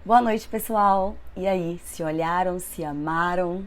Boa noite, pessoal! E aí, se olharam, se amaram?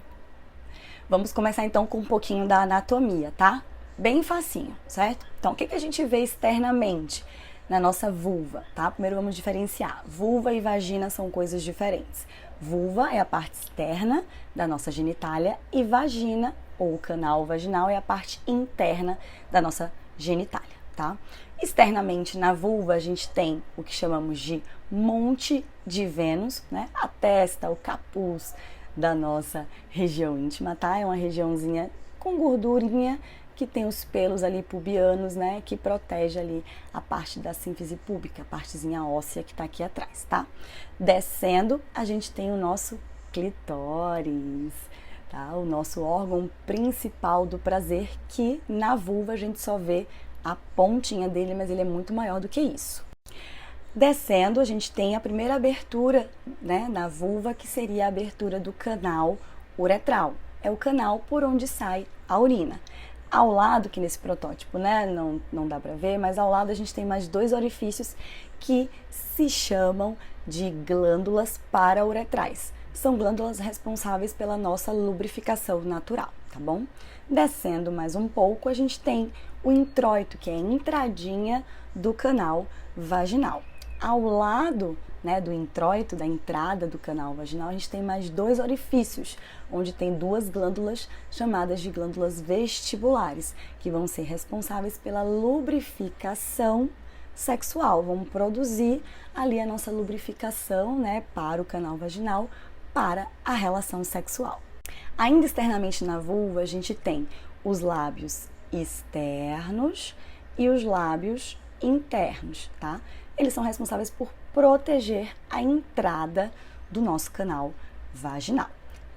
Vamos começar então com um pouquinho da anatomia, tá? Bem facinho, certo? Então, o que a gente vê externamente na nossa vulva, tá? Primeiro vamos diferenciar. Vulva e vagina são coisas diferentes. Vulva é a parte externa da nossa genitália e vagina, ou canal vaginal, é a parte interna da nossa genitália, tá? Externamente na vulva a gente tem o que chamamos de monte de Vênus, né? A testa, o capuz da nossa região íntima, tá? É uma regiãozinha com gordurinha que tem os pelos ali pubianos, né? Que protege ali a parte da sínfise púbica, a partezinha óssea que tá aqui atrás, tá? Descendo, a gente tem o nosso clitóris, tá? O nosso órgão principal do prazer, que na vulva a gente só vê a pontinha dele, mas ele é muito maior do que isso. Descendo, a gente tem a primeira abertura, né, na vulva, que seria a abertura do canal uretral. É o canal por onde sai a urina. Ao lado, que nesse protótipo, né, não dá para ver, mas ao lado a gente tem mais dois orifícios que se chamam de glândulas parauretrais. São glândulas responsáveis pela nossa lubrificação natural, tá bom? Descendo mais um pouco, a gente tem o introito, que é a entradinha do canal vaginal. Ao lado, né, do introito, da entrada do canal vaginal, a gente tem mais dois orifícios, onde tem duas glândulas chamadas de glândulas vestibulares, que vão ser responsáveis pela lubrificação sexual, vão produzir ali a nossa lubrificação, né, para o canal vaginal, para a relação sexual. Ainda externamente na vulva, a gente tem os lábios externos e os lábios internos, tá? Eles são responsáveis por proteger a entrada do nosso canal vaginal.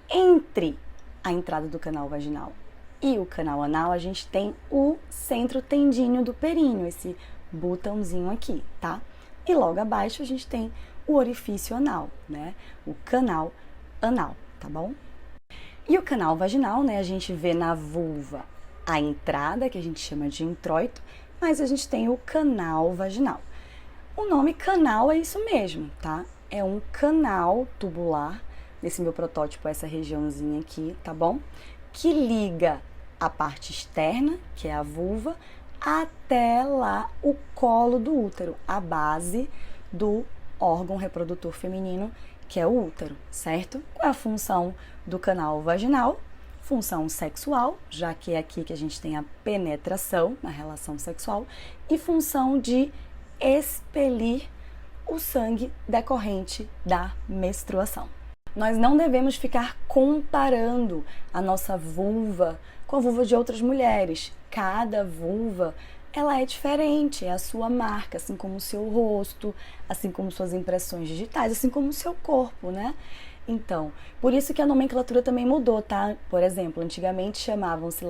Entre a entrada do canal vaginal e o canal anal, a gente tem o centro tendíneo do períneo, esse botãozinho aqui, tá? E logo abaixo a gente tem o orifício anal, né? O canal anal, tá bom? E o canal vaginal, né? A gente vê na vulva a entrada, que a gente chama de introito, mas a gente tem o canal vaginal. O nome canal é isso mesmo, tá? É um canal tubular, nesse meu protótipo, essa regiãozinha aqui, tá bom? Que liga a parte externa, que é a vulva, até lá o colo do útero, a base do órgão reprodutor feminino, que é o útero, certo? Qual é a função do canal vaginal? Função sexual, já que é aqui que a gente tem a penetração na relação sexual, e função de expelir o sangue decorrente da menstruação. Nós não devemos ficar comparando a nossa vulva com a vulva de outras mulheres. Cada vulva, ela é diferente, é a sua marca, assim como o seu rosto, assim como suas impressões digitais, assim como o seu corpo, né? Então, por isso que a nomenclatura também mudou, tá? Por exemplo, antigamente chamavam-se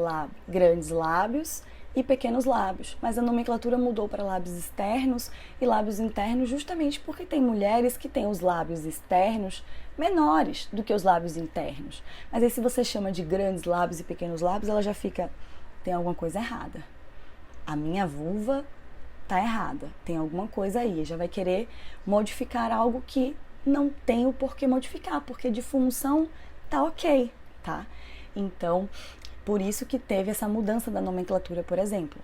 grandes lábios e pequenos lábios, mas a nomenclatura mudou para lábios externos e lábios internos justamente porque tem mulheres que têm os lábios externos menores do que os lábios internos. Mas aí se você chama de grandes lábios e pequenos lábios, ela já fica, tem alguma coisa errada. A minha vulva tá errada, tem alguma coisa aí, já vai querer modificar algo que não tem o porquê modificar, porque de função tá ok, tá? Então, por isso que teve essa mudança da nomenclatura, por exemplo.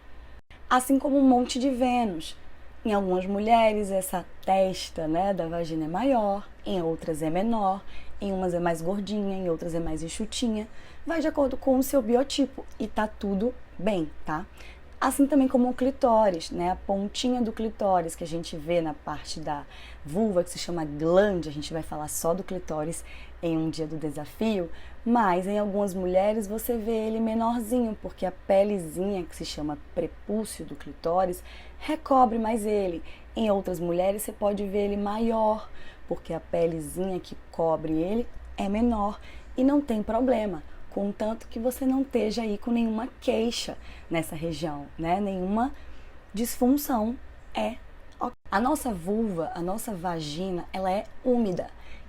Assim como o monte de Vênus. Em algumas mulheres, essa testa, né, da vagina é maior, em outras é menor, em umas é mais gordinha, em outras é mais enxutinha. Vai de acordo com o seu biotipo e tá tudo bem, tá? Assim também como o clitóris, né? A pontinha do clitóris que a gente vê na parte da vulva, que se chama glande, a gente vai falar só do clitóris em um dia do desafio, mas em algumas mulheres você vê ele menorzinho, porque a pelezinha, que se chama prepúcio do clitóris, recobre mais ele. Em outras mulheres você pode ver ele maior, porque a pelezinha que cobre ele é menor e não tem problema, contanto que você não esteja aí com nenhuma queixa nessa região, né? Nenhuma disfunção é ok. A nossa vulva, a nossa vagina, ela é úmida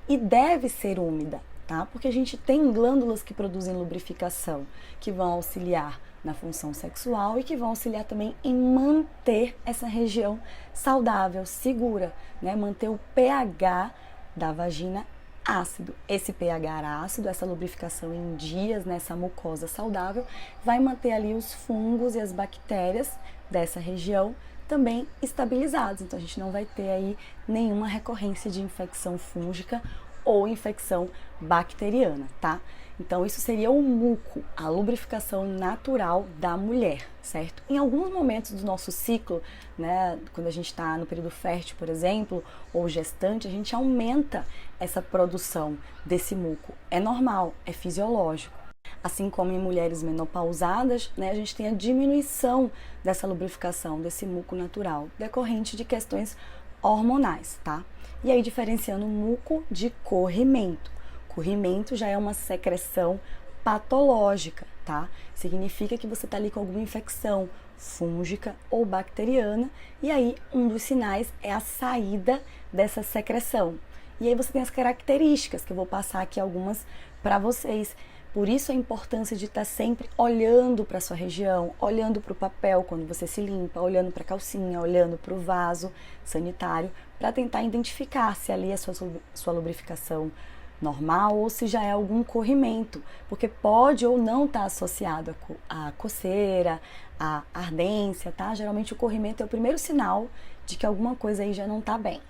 e deve ser úmida, tá? Porque a gente tem glândulas que produzem lubrificação, que vão auxiliar na função sexual e que vão auxiliar também em manter essa região saudável, segura, né? Manter o pH da vagina ácido. Esse pH ácido, essa lubrificação em dias nessa mucosa saudável, vai manter ali os fungos e as bactérias dessa região também estabilizados. Então a gente não vai ter aí nenhuma recorrência de infecção fúngica ou infecção bacteriana, tá? Então isso seria o muco, a lubrificação natural da mulher, certo? Em alguns momentos do nosso ciclo, né, quando a gente está no período fértil, por exemplo, ou gestante, a gente aumenta essa produção desse muco. É normal, é fisiológico. Assim como em mulheres menopausadas, né, a gente tem a diminuição dessa lubrificação, desse muco natural, decorrente de questões hormonais, tá? E aí diferenciando o muco de corrimento. Corrimento já é uma secreção patológica, tá? Significa que você está ali com alguma infecção fúngica ou bacteriana, e aí um dos sinais é a saída dessa secreção. E aí você tem as características, que eu vou passar aqui algumas para vocês. Por isso a importância de estar sempre olhando para a sua região, olhando para o papel quando você se limpa, olhando para a calcinha, olhando para o vaso sanitário, para tentar identificar se ali é a sua lubrificação normal ou se já é algum corrimento, porque pode ou não estar associado a coceira, a ardência, tá? Geralmente o corrimento é o primeiro sinal de que alguma coisa aí já não está bem.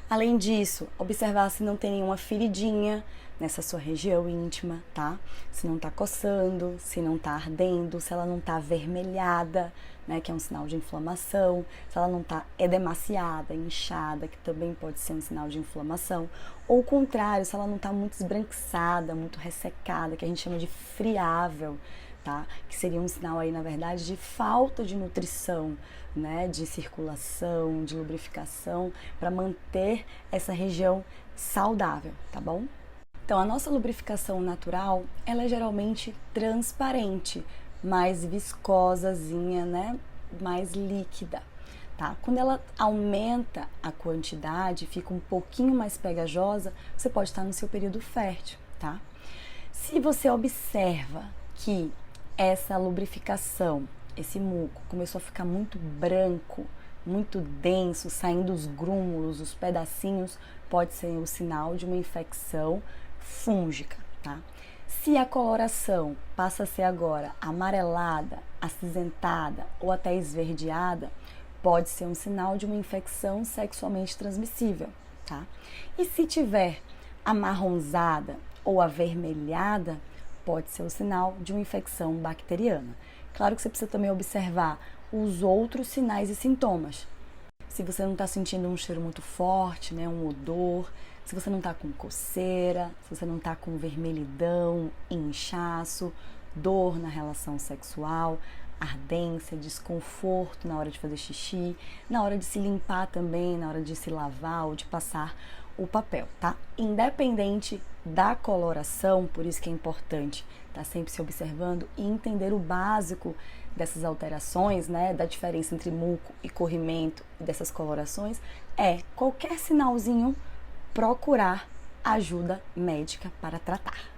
Além disso, observar se não tem nenhuma feridinha nessa sua região íntima, tá? Se não tá coçando, se não tá ardendo, se ela não tá avermelhada, né, que é um sinal de inflamação, se ela não tá edemaciada, inchada, que também pode ser um sinal de inflamação, ou o contrário, se ela não tá muito esbranquiçada, muito ressecada, que a gente chama de friável, tá? Que seria um sinal aí, na verdade, de falta de nutrição, né, de circulação, de lubrificação, para manter essa região saudável, tá bom? Então, a nossa lubrificação natural, ela é geralmente transparente, mais viscosazinha, né, mais líquida, tá? Quando ela aumenta a quantidade, fica um pouquinho mais pegajosa, você pode estar no seu período fértil, tá? Se você observa que essa lubrificação, esse muco, começou a ficar muito branco, muito denso, saindo os grúmulos, os pedacinhos, pode ser o sinal de uma infecção fúngica, tá? Se a coloração passa a ser agora amarelada, acinzentada ou até esverdeada, pode ser um sinal de uma infecção sexualmente transmissível, tá? E se tiver amarronzada ou avermelhada, pode ser o sinal de uma infecção bacteriana. Claro que você precisa também observar os outros sinais e sintomas. Se você não está sentindo um cheiro muito forte, né, um odor, se você não está com coceira, se você não está com vermelhidão, inchaço, dor na relação sexual, ardência, desconforto na hora de fazer xixi, na hora de se limpar também, na hora de se lavar ou de passar o papel, tá? Independente da coloração, por isso que é importante estar sempre se observando e entender o básico dessas alterações, né, da diferença entre muco e corrimento e dessas colorações, é qualquer sinalzinho procurar ajuda médica para tratar.